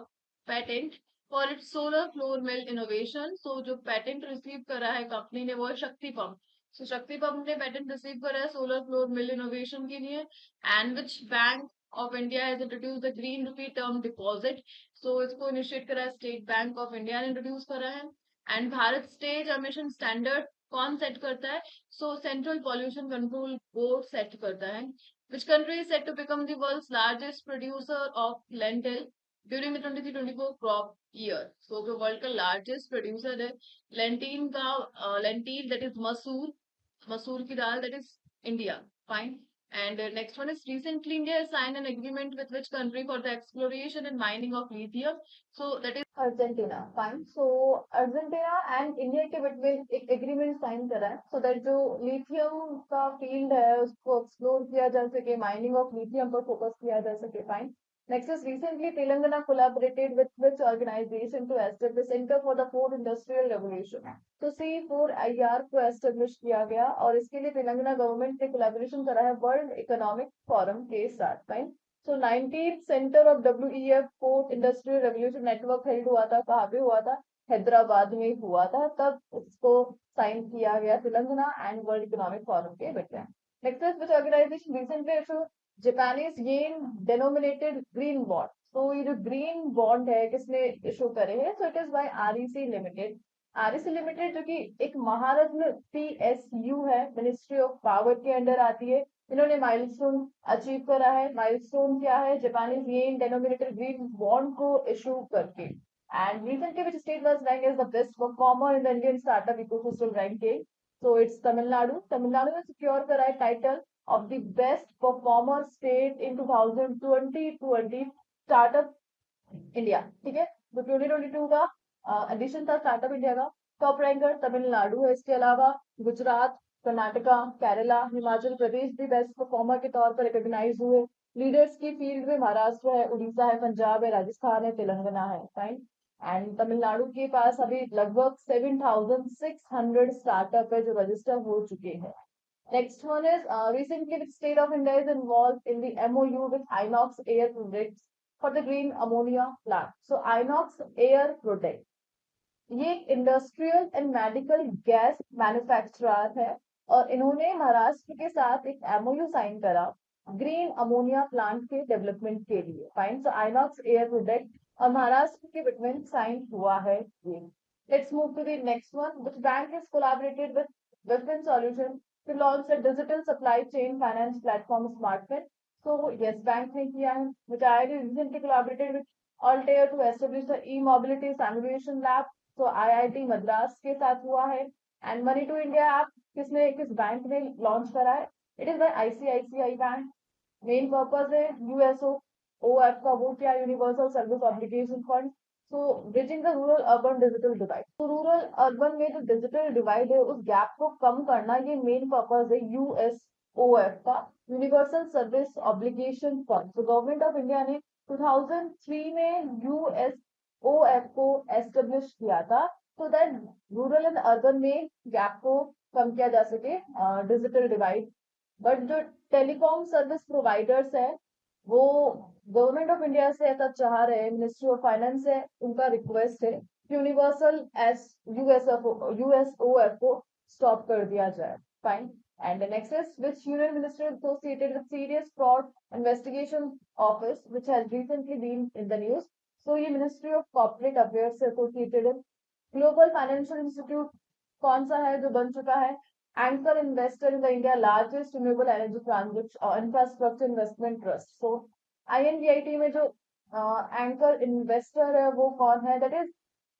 [SPEAKER 1] patent for its solar floor mill innovation. So जो patent receive करा है company ने वो है शक्ति pump. So शक्ति पंप ने पेटेंट रिसीव करा है सोलर फ्लोर मिल इनोवेशन के लिए and which bank of India has introduce the green rupee term deposit so इसको इनिशिएट करा है स्टेट बैंक ऑफ इंडिया ने इंट्रोड्यूस करा है and Bharat stage emission standard कौन सेट करता है so central pollution control board set करता है which country is set to become the world's largest producer of lentil during the 23-24 crop year so जो world का लार्जेस्ट प्रोड्यूसर है लेंटीन का lentil that is मसूर की दाल that is India. Fine. And next one is recently India has signed an agreement with which country for the exploration and mining of lithium. So that is Argentina. Fine. So Argentina and India के between एक agreement sign करा है so that जो lithium का field है उसको explore किया जा सके mining of lithium पर focus किया जा सके. Fine. Next is recently Telangana collaborated with which organization to establish Center for the Fourth Industrial Revolution. तो C4IR को एस्टेब्लिश किया गया और इसके लिए तेलंगाना गवर्नमेंट ने कोलैबोरेशन करा है वर्ल्ड इकोनॉमिक फोरम के साथ fine so 19th centre of WEF fourth industrial revolution network held हुआ था कहाँ पे हुआ था हैदराबाद में हुआ था तब उसको साइन किया गया Telangana and World Economic Forum के बीच next which organisation recently issue Japanese yen denominated green bond तो ये जो ग्रीन बॉन्ड है किसने इशू करे हैं सो it is bye REC limited RSC limited जो कि एक महारत्न PSU है मिनिस्ट्री ऑफ पावर के अंडर आती है इन्होंने माइलस्टोन अचीव करा है माइलस्टोन क्या है Japanese yen denominated green bond को इशू करके and recently which state was rank as the best performer in the Indian startup ecosystem ranking so it's Tamil Nadu ने सिक्योर करा है title of the best performer state in 2020 startup India ठीक है तो 2022 का edition था स्टार्टअप इंडिया का top ranker Tamil Nadu है इसके अलावा गुजरात कर्नाटका केरला हिमाचल प्रदेश भी बेस्ट परफॉर्मर के तौर पर रिकॉग्नाइज हुए लीडर्स की फील्ड में महाराष्ट्र है उड़ीसा है पंजाब है राजस्थान है तेलंगाना है फाइन एंड तमिलनाडु के पास अभी लगभग 7,600 स्टार्टअप है जो रजिस्टर हो चुके हैं next one is recently which state of India is involve in the MOU with INOX air projects for the green ammonia plant. So Inox Air Protect.
[SPEAKER 2] ये एक industrial and medical gas manufacturer है और इन्होंने महाराष्ट्र के साथ एक एमओयू साइन करा green ammonia plant के डेवलपमेंट के लिए। Fine, so Inox air product और महाराष्ट्र के बिटवीन साइन हुआ है ये। Let's move to the next one, which bank is collaborated with western solution to launch a digital supply chain finance platform SmartFin. So Yes Bank ने किया है, which I recently collaborated with Altair to establish the e-mobility simulation lab। तो IIT Madras के साथ हुआ है। And money to India app किस bank ने लॉन्च करा है? It is by ICICI bank. Main purpose है यूएसओ ओएफ का वो क्या, universal service obligation fund. So bridging the rural urban digital divide. तो रूरल अर्बन में जो डिजिटल डिवाइड है उस गैप को कम करना, ये मेन पर्पस है यूएसओएफ का, यूनिवर्सल सर्विस ऑब्लिगेशन फंड। तो गवर्नमेंट ऑफ इंडिया ने 2003 में यूएसओएफ को एस्टेब्लिश किया था so that rural and urban में गैप को कम किया जा सके, डिजिटल डिवाइड। बट जो टेलीकॉम सर्विस प्रोवाइडर्स है वो गवर्नमेंट ऑफ इंडिया से ऐसा चाह रहे हैं, मिनिस्ट्री ऑफ फाइनेंस है उनका रिक्वेस्ट है यूनिवर्सल एस यूएसओएफ को स्टॉप कर दिया जाए। Fine. And next is which union ministry is associated with serious fraud investigation office which has recently been in the news। so ये मिनिस्ट्री ऑफ कॉर्पोरेट अफेयर्स से associated है। Global financial institute कौन सा है जो बन चुका है? Anchor investor in the India largest renewable energy transaction infrastructure investment trust. So INGIT में जो एंकर इन्वेस्टर है वो कौन है? That is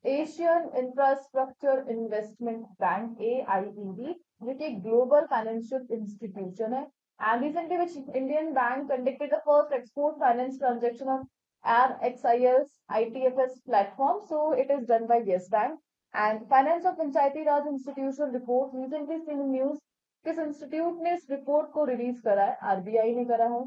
[SPEAKER 2] Asian Infrastructure Investment Bank AIEB, जो कि ग्लोबल फाइनेंशियल इंस्टीट्यूशन है। And recently which Indian bank conducted the first export finance transaction of RXIL's ITFS platform, so it is done by Yes Bank। And finance और Panchayati Raj institution report recently seen news, किस institute ने इस report को release करा है? RBI ने करा है।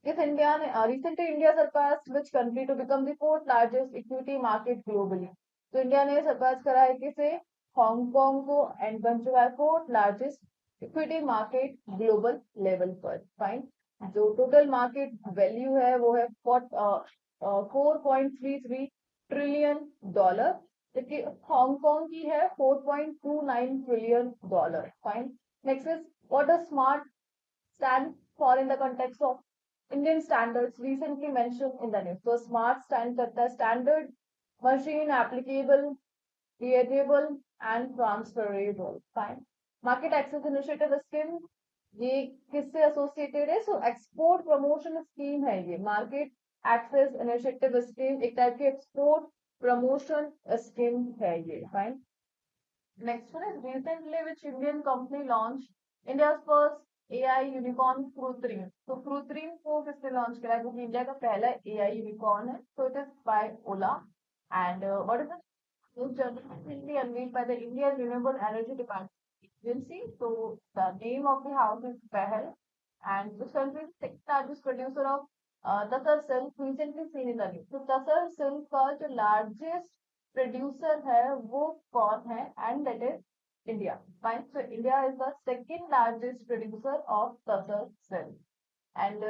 [SPEAKER 2] If India recently India surpassed which country to become the fourth largest equity market globally? तो इंडिया ने सरपास करा है किसे? हांगकांग को, एंड बन चुका है fourth largest equity market global level पर। फाइन। जो टोटल मार्केट वैल्यू है वो है 4.33 ट्रिलियन डॉलर, जबकि हांगकांग की है 4.29 trillion dollar. Fine. Next is what does smart stand for in the context of Indian standards recently mentioned in the news? So smart stand करता है standard, machine, applicable, creatable and transferable। Fine। Market access initiative scheme, ये किससे associated है? So export promotion scheme है ये। Market access initiative scheme एक type की export promotion scheme है ये। Fine. Next one is recently which Indian company launched India's first AI unicorn Fruitrim। तो Fruitrim को किसने लॉन्च करा है? क्योंकि इंडिया का पहला AI unicorn है। So it is by Ola। And what is it? This journey unveiled by the Indian Renewable Energy Department Agency। So the name of the house is Pahal, and this country is sixth largest producer of Tasar silk, recently seen in the news। तो Tasar silk का जो largest producer है वो कौन है? And that is India. Fine. So India is the second largest producer of tasar silk. And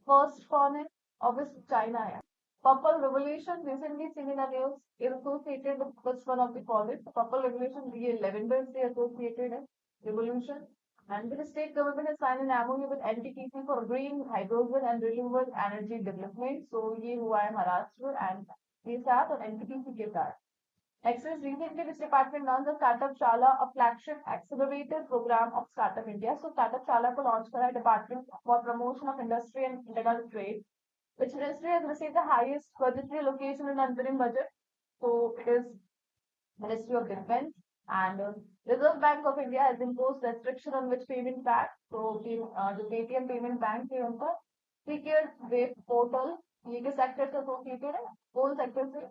[SPEAKER 2] first कौन है? Obviously China है। Purple revolution recently seen in the news is associated with which one of the following? Purple revolution ये lavender से associated है revolution. And the state government has signed an MOU with NTPC for green hydrogen and renewable energy development। So ये हुआ है Maharashtra and ये साथ और NTPC के साथ। Next is recently which department launched the Startup Shala, a flagship accelerator program of Startup India। So Startup Shala को launch करा है Department for Promotion of Industry and Internal Trade, which ministry has received the highest budgetary allocation in the interim budget। So it is Ministry of Defence। And Reserve Bank of India has imposed restriction on which payment bank? So जो Paytm payment bank है उनका secure web portal ये किस sector से associated है? Coal sector से।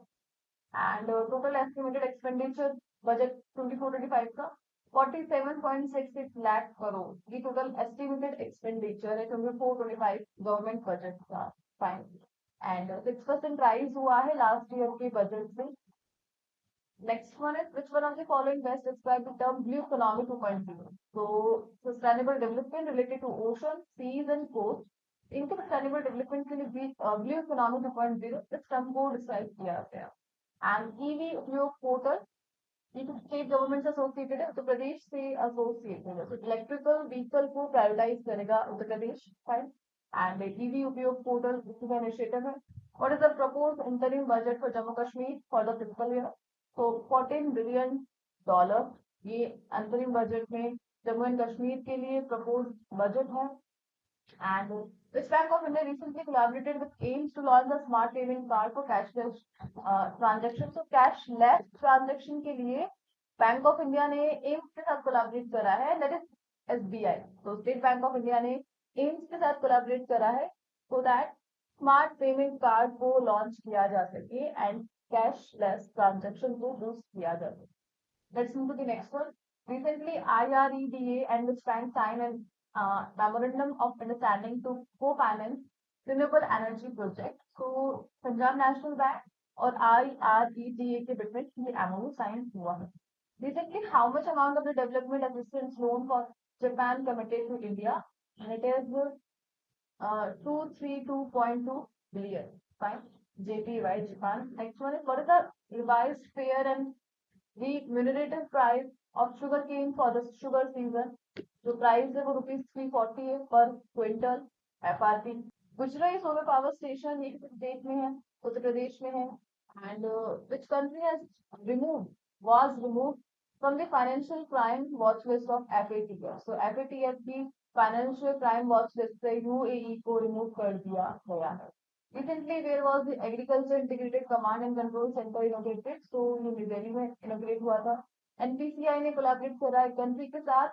[SPEAKER 2] and total estimated expenditure budget 24-25 का 47.66 lakh crore. ये टोटल एस्टिमेटेड एक्सपेंडिचर है 24-25 गवर्नमेंट बजट का। फाइन। एंड 6% राइज हुआ है लास्ट ईयर के बजट से। Next one is which one of the following best describe the term blue economy 2.0? so sustainable development related to ocean, seas and coast। इनके sustainable development के लिए blue economy 2.0 इस term को describe किया गया। And EV उपयोग portal, ये तो स्टेट गवर्नमेंट से एसोसिएटेड है, उत्तर प्रदेश से एसोसिएटेड है, तो इलेक्ट्रिकल व्हीकल को प्रायोरिटाइज करेगा Uttar Pradesh, fine. And EV उपयोग पोर्टल इसका इनिशिएटिव है। What is the proposed interim budget for Jammu Kashmir for the fiscal year? तो $14 बिलियन ये अंतरिम बजट में जम्मू एंड कश्मीर के लिए प्रपोज बजट है। And which Bank of India recently collaborated with AIMS to launch the smart payment card for cashless transaction. So cashless transaction के लिए bank of India ने एम्स के साथ कोलैबोरेट करा है, दैट इज एसबीआई। तो state bank of India ने AIIMS के साथ कोलैबोरेट करा है so that smart payment card को लॉन्च किया जा सके एंड कैशलेस ट्रांजेक्शन को बूस्ट किया जा सके। Let's move to the next one. Recently, IREDA and which bank signed an memorandum of understanding to co-finance renewable energy project. So, Punjab National Bank और IREDA के बीच में ये MOU साइन हुआ है। Recently, how much amount of the development assistance loan for Japan committed to India? And it is 232.2 billion. Fine. JPY Japan. Next one is what is the revised fair and remunerative price of sugarcane for the sugar season? जो price है वो ₹340 है पर quintal FRP। Gujrai solar power station ये किस state में है? उत्तर प्रदेश में है। And which country has remove was remove from the financial crime watch list of FATF? So FATF की फाइनेंशियल क्राइम वॉच लिस्ट से UAE को रिमूव कर दिया गया है। Recently, where was the Agriculture Integrated Command and Control Center inaugurated? So, ये new Delhi में inaugurate हुआ था। NPCI ने कोलैबोरेट करा है कंट्री के साथ,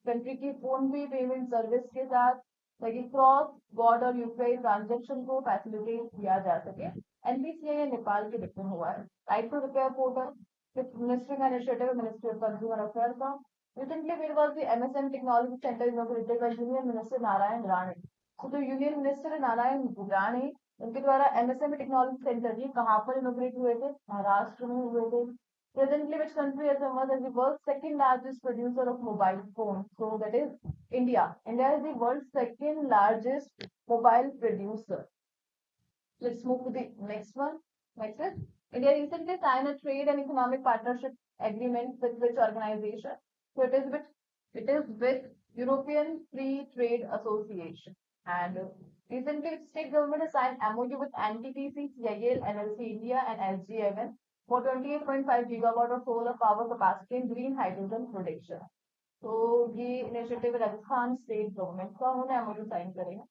[SPEAKER 2] कंट्री की फोन पे पेमेंट सर्विस के साथ, ताकि क्रॉस बॉर्डर यूपीआई ट्रांजेक्शन को फैसिलिटेट किया जा सके। NPCI ने नेपाल के बीच में हुआ है। Right to repair portal ministry का initiative, ministry of consumer affair का। Recently, where was the MSM Technology Center inaugurated by Union Minister Narayan Rane? So, the Union Minister Narayan Rane उनके द्वारा MSME टेक्नोलॉजी सेंटर ये कहाँ पर इनोग्रेट हुए थे? महाराष्ट्र में हुए थे। Presently, which country has emerged as the world's second largest producer of mobile phones? So that is India. India is the world's second largest mobile producer. Let's move to the next one. Next is India recently signed a trade and economic partnership agreement with which organization? So it is with European Free Trade Association. And recently state government has signed MOU with NTPC, CIL, NLC India and SGMN for 28.5 gigawatt of solar power capacity and green hydrogen production. तो ये initiative Rajasthan state government का, उन्होंने MOU sign करेगा।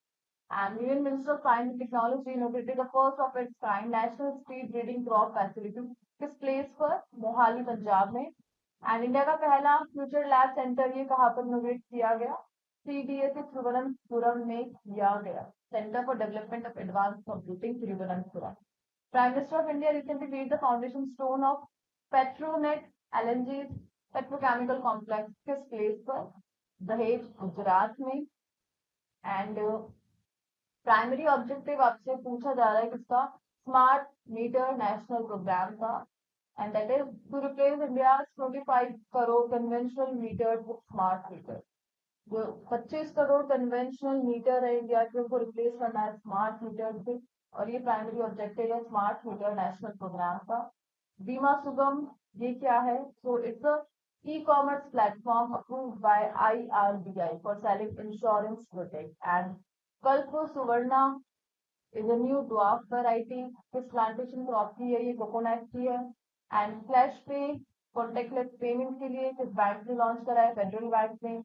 [SPEAKER 2] And Union Minister of Science and Technology inaugurated the first of its kind National Street Breeding Crop Facility किस place पर? मोहाली पंजाब में। And India का पहला फ्यूचर लैब सेंटर ये कहाँ पर इनोग्रेट किया गया? CDSC तिरुवनंतपुरम में किया गया, centre for Development of advance computing Thiruvananthapuram. Prime minister of India recently laid the foundation stone of Petronet LNG petrochemical complex किस प्लेस पर? दहेज गुजरात में। एंड प्राइमरी ऑब्जेक्टिव आपसे पूछा जा रहा है किसका? स्मार्ट मीटर नेशनल प्रोग्राम का, and that is to replace India 25 crore conventional meter with smart meter. जो 25 करोड़ कन्वेंशनल मीटर है इंडिया के, उनको रिप्लेस करना है स्मार्ट मीटर से, और ये प्राइमरी ऑब्जेक्टिव है स्मार्ट मीटर नेशनल प्रोग्राम का। बीमा सुगम ये क्या है? So it's a e-commerce platform approved by IRBI for selling insurance products। and Kalpo Suvarna is a new dwarf variety किस प्लांटेशन क्रॉप की है? ये कोकोनट की है। एंड फ्लैश पे कॉन्टेक्टलेस पेमेंट के लिए किस बैंक ने लॉन्च करा है? फेडरल बैंक ने।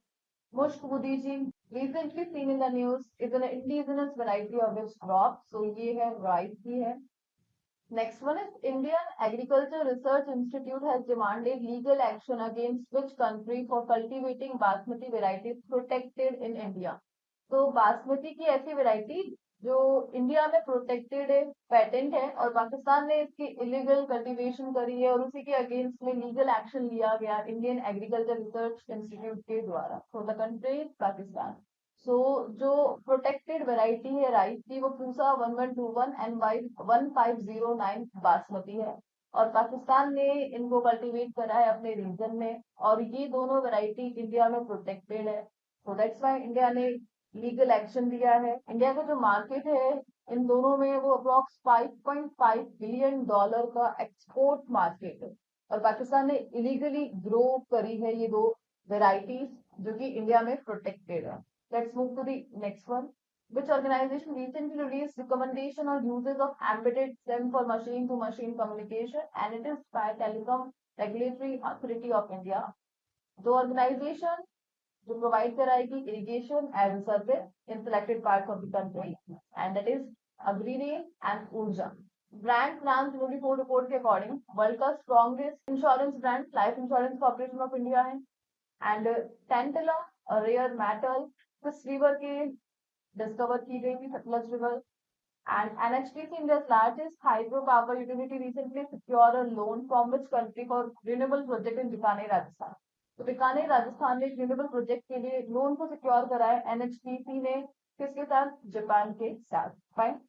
[SPEAKER 2] मुश्क Budiji recently seen in the news is an indigenous variety of its crop, so ये है राइस की है। Next one is Indian Agriculture Research Institute has demanded legal action against which country for cultivating basmati varieties protected in India? तो बासमती की ऐसी variety जो India में protected है, पेटेंट है, और पाकिस्तान ने इसकी इलीगल कल्टीवेशन करी है और उसी के अगेंस्ट में लीगल एक्शन लिया गया इंडियन एग्रीकल्चर रिसर्च इंस्टीट्यूट के द्वारा। So the country Pakistan. So जो प्रोटेक्टेड वैरायटी है राइस की वो पूसा 1121 एंड 1509 बासमती है, और पाकिस्तान ने इनको कल्टीवेट करा है अपने रीजन में, और ये दोनों वैरायटी इंडिया में प्रोटेक्टेड है। सो दैट्स व्हाई इंडिया ने लीगल एक्शन लिया है। इंडिया का जो मार्केट है इन दोनों में वो अप्रोक्स $5.5 बिलियन का एक्सपोर्ट मार्केट है। और पाकिस्तान ने इलीगली ग्रो करी है ये दो वेराइटीज जो कि इंडिया में प्रोटेक्टेड है। Let's move to the next one. Which organization recently released recommendation on uses of embedded SIM for machine to machine communication, and it is by Telecom Regulatory Authority of India. The organization जो provide कराएगी irrigation as a service in selected parts of the country, and that is Agrirain and Urja. Brand नाम 24 report के according world का strongest insurance brand life insurance corporation of India है। And tantalum rare metal किस river के discover की गई थी? Sutlej river. And NHPC, India's largest hydropower utility, recently secured a loan from which country for renewable project in Bikaner, Rajasthan. तो बीकानेर राजस्थान ने renewable project के लिए लोन को सिक्योर करा है एनएचपीसी ने किसके साथ? जापान के साथ। फाइन।